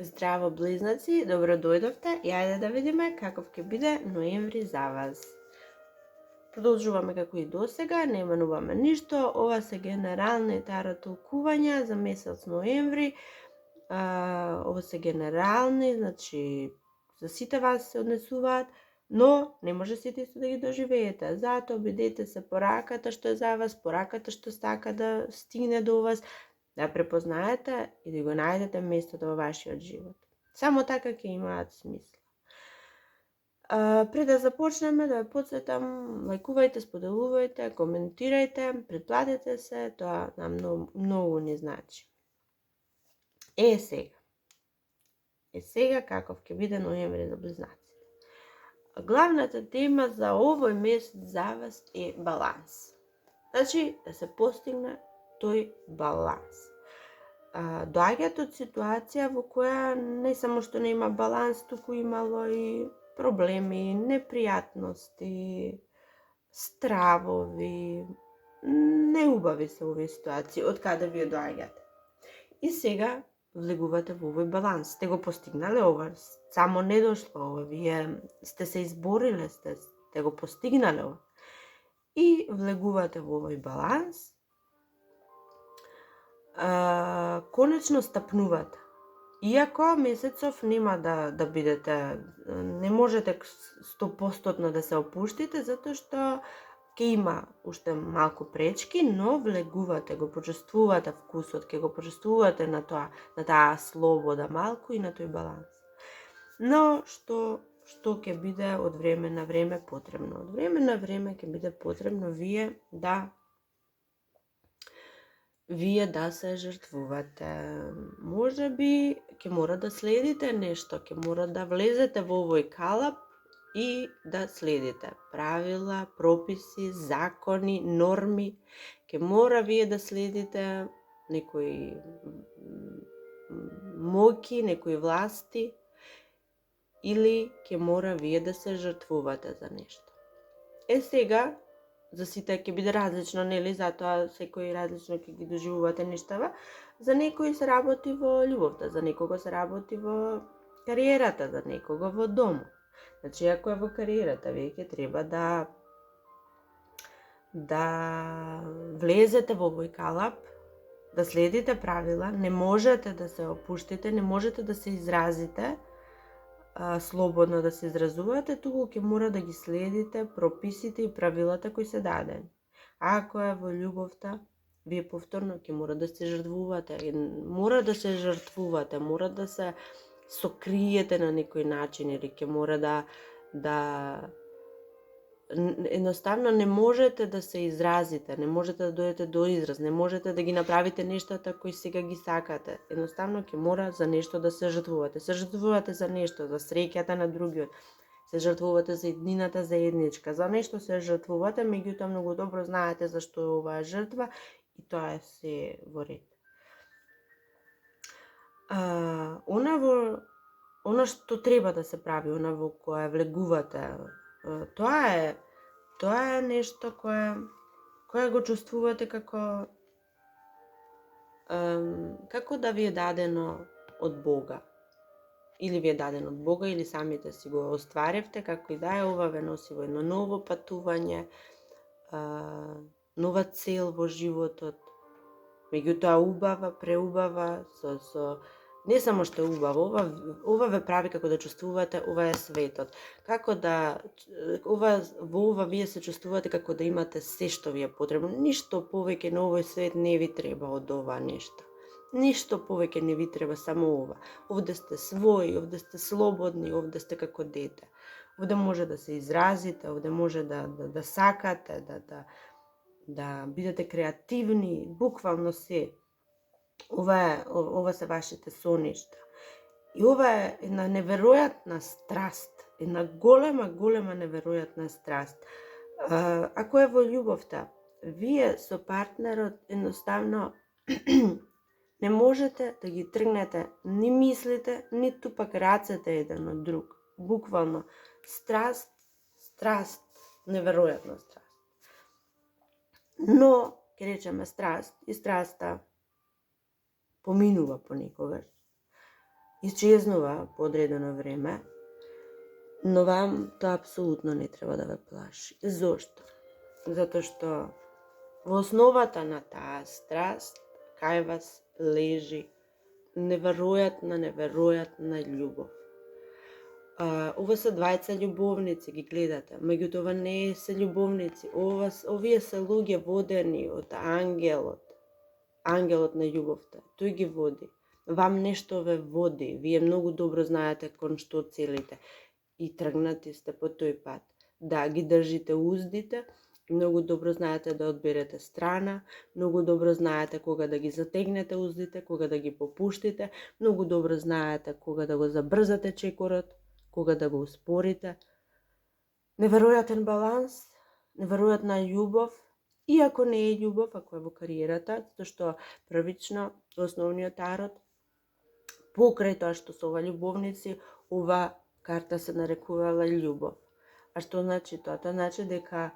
Здраво, близнаци, добро дојдовте и ајде да видиме каков ќе биде ноември за вас. Продолжуваме како и досега, не менуваме ништо, ова се генерални таро толкувања за месец ноември. Ова се генерални, значи за сите вас се однесуваат, но не може сите исто да ги доживеете. Затоа бидете се пораката што е за вас, пораката што сака да стигне до вас, да препознаете и да го најдете местото во вашиот живот. Само така ќе имаат смисла. Пред да започнеме, да ве потсетам, лајкувајте, споделувајте, коментирајте, претплатете се, тоа нам многу ни значи. Сега каков ќе биде ноември за близнаците. Главната тема за овој месец за вас е баланс. Значи, да се постигне тој баланс. Доаѓате од ситуација во која не само што не има баланс, туку имало и проблеми, непријатности, стравови, неубави се овие ситуации, од каде вие доаѓате. И сега влегувате во овој баланс. Сте го постигнале ова, само не дошло ова, вие сте се избориле, сте го постигнале ова. И влегувате во овој баланс, конечно стапнувате. Иако месецов нема да бидете, не можете 100% да се опуштите, затоа што ќе има уште малку пречки, но влегувате, го почувствувате вкусот, ќе го почувствувате на таа слобода малку и на тој баланс. Но што ќе биде од време на време потребно? Од време на време ќе биде потребно вие да се жртвувате. Може би ќе мора да следите нешто, ќе мора да влезете во овој калап и да следите правила, прописи, закони, норми. Ќе мора вие да следите некои моќи, некои власти, или ќе мора вие да се жртвувате за нешто. Сега за сите ќе биде различно, нели? Затоа секој различно ќе ги доживувате нештава. За некој се работи во љубовта, за некого се работи во кариерата, за некого во дом. Значи, ако е во кариерата, вие ќе треба да влезете во овој калап, да следите правила, не можете да се опуштите, не можете да се изразите, слободно да се изразувате, туку ќе мора да ги следите прописите и правилата кои се дадени. Ако е во љубовта, вие повторно ќе мора да се жртвувате, мора да се жртвувате, мора да се сокриете на некој начин, или ќе мора да едноставно не можете да се изразите, не можете да дојдете до израз, не можете да ги направите нештата кои сега ги сакате. Едноставно ќе мора за нешто да се жртвувате. Се жртвувате за нешто, за среќата на другиот. Се жртвувате за еднината заедничка. За нешто се жртвувате, меѓутоа многу добро знаете зашто е оваа жртва и тоа е се во ред. Она што треба да се прави, она во кое влегувате, тоа е нешто кое го чувствувате како да ви е дадено од Бога. Или ви е дадено од Бога, или самите си го остваревте, како и да е, ова ве носи во едно ново патување, нова цел во животот, меѓутоа убава, преубава, не само што е убаво, ова ве прави како да чувствувате, ова е светот. Во ова вие се чувствувате како да имате се што ви е потребно. Ништо повеќе на овој свет не ви треба од ова нешто. Ништо повеќе не ви треба, само ова. Овде сте своји, овде сте слободни, овде сте како дете. Овде може да се изразите, овде може да сакате, да бидете креативни, буквално се. Ова се вашите соништа. И ова е една неверојатна страст, една голема неверојатна страст. Ако е во љубовта, вие со партнерот едноставно не можете да ги тргнете ни мислите, ниту пак рацете еден од друг. Буквално страст, неверојатна страст. Но, ќе речеме страст, и страста поминува понекогаш. исчезнува по одредено време, но вам тоа апсолутно не треба да ве плаши. Зошто? Затоа што во основата на таа страст кај вас лежи неверојатна љубов. Ова се двајца љубовници, ги гледате, меѓутоа ова не се љубовници, овие се луѓе водени од ангелот на љубовта. Тој ги води. Вам нешто ве води, вие многу добро знаете кон што целите и тргнати сте по тој пат. Да, ги држите уздите, многу добро знаете да одберете страна, многу добро знаете кога да ги затегнете уздите, кога да ги попуштите, многу добро знаете кога да го забрзате чекорот, кога да го успорите. Неверојатен баланс, неверојатна љубов, иако не е љубов, ако е во кариерата, зашто првично, основниот тарот, покрај тоа што се ова љубовници, ова карта се нарекувала љубов. А што значи тоа? Тоа значи дека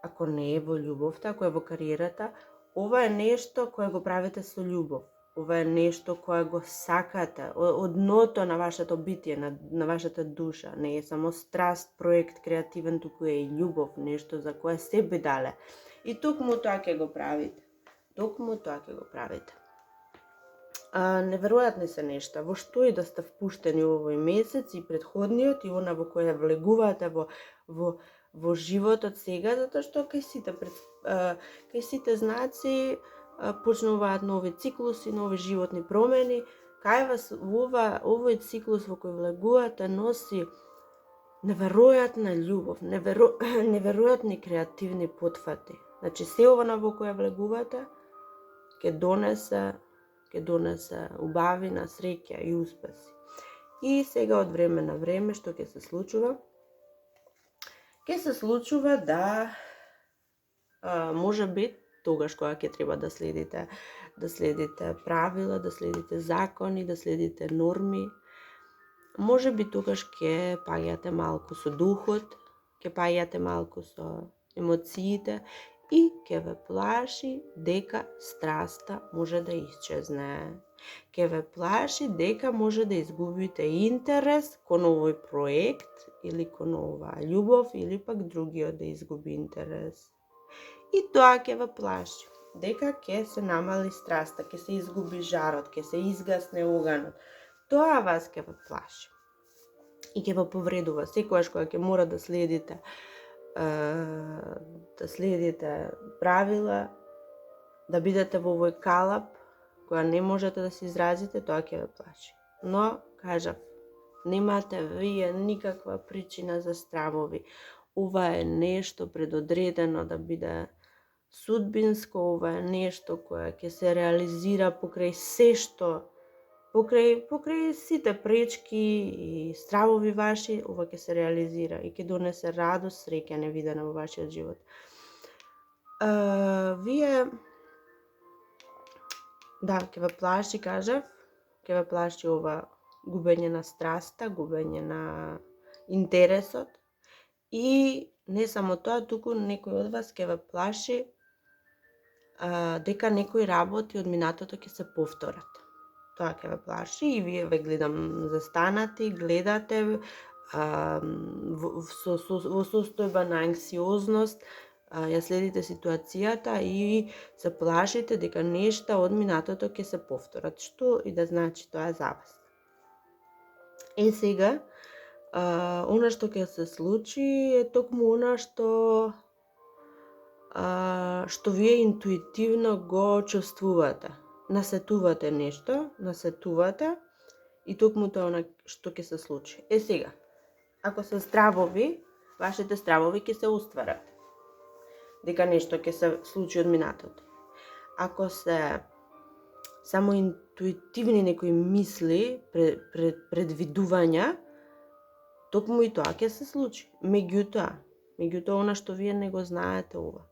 ако не е во љубовта, ако е во кариерата, ова е нешто кое го правите со љубов. Ова е нешто кое го сакате, од дното на вашето битие, на вашата душа. Не е само страст, проект, креативен, туку е и љубов, нешто за кое се би дале. И токму тоа ќе го правите. Неверојатни се нешта, во што и да сте впуштени овој месец и предходниот и она во која влегувате во животот сега, затоа што кај сите знаци почнуваат нови циклуси, нови животни промени. Кај вас овој циклус во кој влегувате носи неверојатна љубов, неверојатни креативни потфати. Значи се ова во која влегувате ќе донесе убавина, среќа и успеси. И сега од време на време што ќе се случува? Ќе се случува да може би тогаш кога ќе треба да следите правила, да следите закони, да следите норми, може би тогаш ќе паѓате малку со духот, ќе паѓате малку со емоциите и ќе ве плаши дека страста може да исчезне. Ќе ве плаши дека може да изгубите интерес кон овој проект или кон оваа љубов или пак другиот да изгуби интерес. И тоа ќе ве плаши дека ќе се намали страста, ќе се изгуби жарот, ќе се изгасне оганот. Тоа вас ќе ве плаши и ќе ве повредува секогаш кога ќе мора да следите правила, да бидете во овој калап, која не можете да се изразите, тоа ќе ве плаши. Но, кажав, немате вие никаква причина за стравови. Ова е нешто предодредено да биде судбинско, ова е нешто кое ќе се реализира покрај се што, покрај сите пречки и стравови ваши, ова ќе се реализира и ќе донесе радост, среќа невидена во вашиот живот. Вие ќе ве плаши, кажав, ќе ве плаши ова губење на страста, губење на интересот и не само тоа, туку некој од вас ќе ве плаши дека некои работи од минатото ќе се повторат. Тоа ќе ве плаши и вие ве гледам застанати, гледате во состојба на анксиозност, ја следите ситуацијата и се плашите дека нешта од минатото ќе се повторат, што и да значи тоа за вас. Сега, она што ќе се случи е токму она што вие интуитивно го чувствувате. Насетувате нешто, и токму тоа она што ќе се случи. Сега, ако се стравови, вашите стравови ќе се остварат. Дека нешто ќе се случи од минатото. Ако се само интуитивни некои мисли, предвидувања, токму и тоа ќе се случи. Меѓутоа, она што вие не го знаете ова.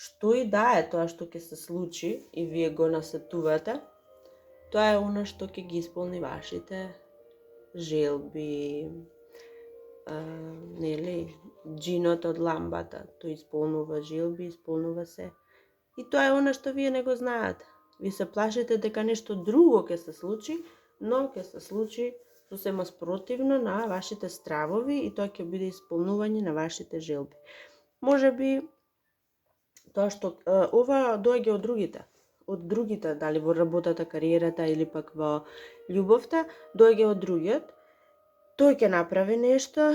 Што и да е тоа што ќе се случи и вие го насетувате, тоа е она што ќе ги исполни вашите желби, джинот од ламбата, тој исполнува желби, исполнува се. И тоа е она што вие не го знаете. Вие се плашите дека нешто друго ќе се случи, но ќе се случи сосема спротивно на вашите стравови и тоа ќе биде исполнување на вашите желби. Можеби тоа што ова доаѓа од другите, дали во работата, кариерата или пак во љубовта, доаѓа од другиот. Тој ќе направи нешто,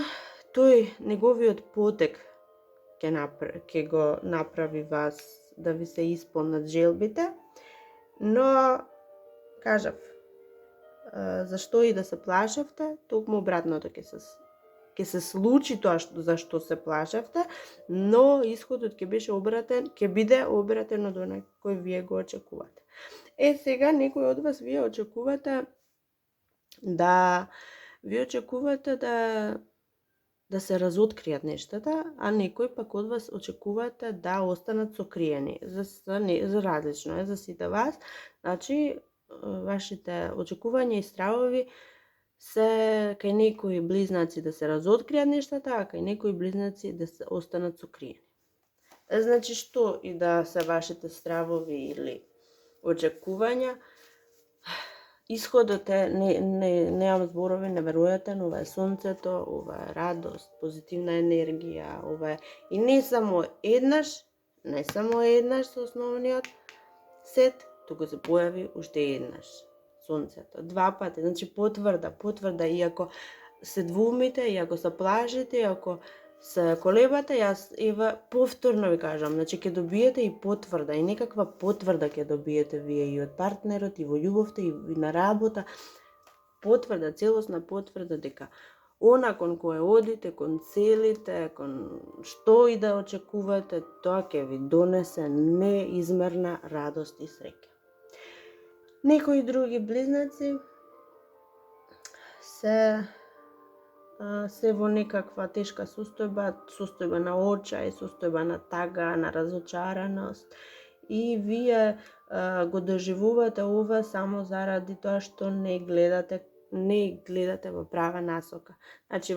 тој неговиот потек ќе го направи вас да ви се исполнат желбите, но кажав, зашто и да се плашевте, токму обратното ќе се случи тоа за што се плашевте, но исходот ќе биде обратен од оној кој вие го очекувате. Сега некој од вас вие очекувате да се разоткријат нештата, а некој пак од вас очекувате да останат сокриени. За различно е за сите вас. Значи, вашите очекувања и стравови се кај некои близнаци да се разоткријат нештата, а кај некои близнаци да се останат сокриени. Значи, што и да се вашите стравови или очекувања, исходот е, неам зборови, неверојатен, ова е сонцето, ова е радост, позитивна енергија, ова е и не само еднаш со основниот сет, туку се појави уште еднаш сонцето, 2 пати, значи потврда, иако се двумите, иако се плашите, иако се колебате, јас ева повторно ви кажам, значи ќе добиете и потврда, и некаква потврда ќе добиете вие и од партнерот, и во љубовта, и на работа, потврда, целосна потврда дека она кон кое одите, кон целите, кон што и да очекувате, тоа ќе ви донесе неизмерна радост и среќа. Некои други близнаци се во некаква тешка состојба на очај, состојба на тага, на разочараност, и вие го доживувате ова само заради тоа што не гледате во права насока. Значи,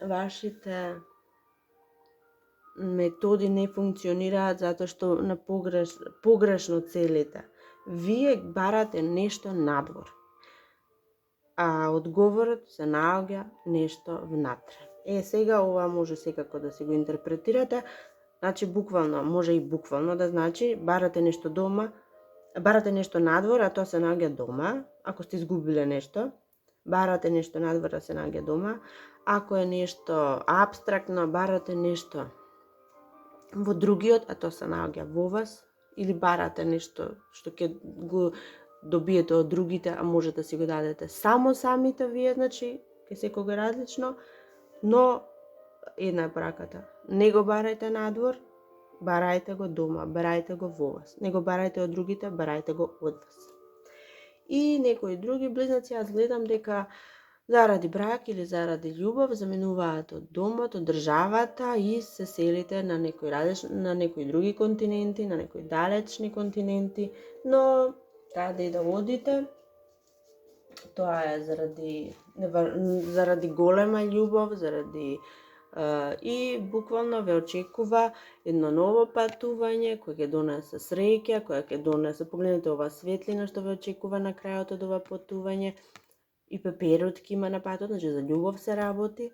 вашите методи не функционираат затоа што на погрешно целите. Вие барате нешто надвор, а одговорот се наоѓа нешто внатре. Сега ова може секако да се го интерпретирате, значи може и буквално да значи барате нешто надвор, а тоа се наоѓа дома. Ако сте изгубиле нешто, барате нешто надвор, а се наоѓа дома. Ако е нешто апстрактно, барате нешто во другиот, а тоа се наоѓа во вас, или барате нешто што ќе го добиете од другите, а може да си го дадете само самите вие, значи ке секога различно, но една е праката. Не го барајте надвор, барајте го дома, барајте го во вас. Не го барајте од другите, барајте го од вас. И некои други близнаци, јас гледам дека заради брак или заради љубов заменуваат од домот, од државата и се селите на некои други континенти, на некои далечни континенти, но каде и да одите, тоа е заради голема љубов, и буквално ве очекува едно ново патување кој ќе донесе среќа, која ќе донесе, погледнете ова светлина што ве очекува на крајот од ова патување, и пеперот ќе има на патот, значи за љубов се работи.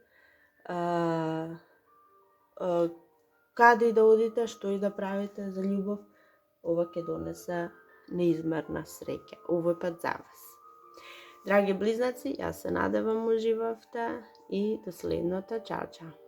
Каде и да одите, што и да правите за љубов, ова ќе донесе неизмерна среќа, овој пат за вас. Драги близнаци, јас се надевам уживавте и до следното. Чао, чао!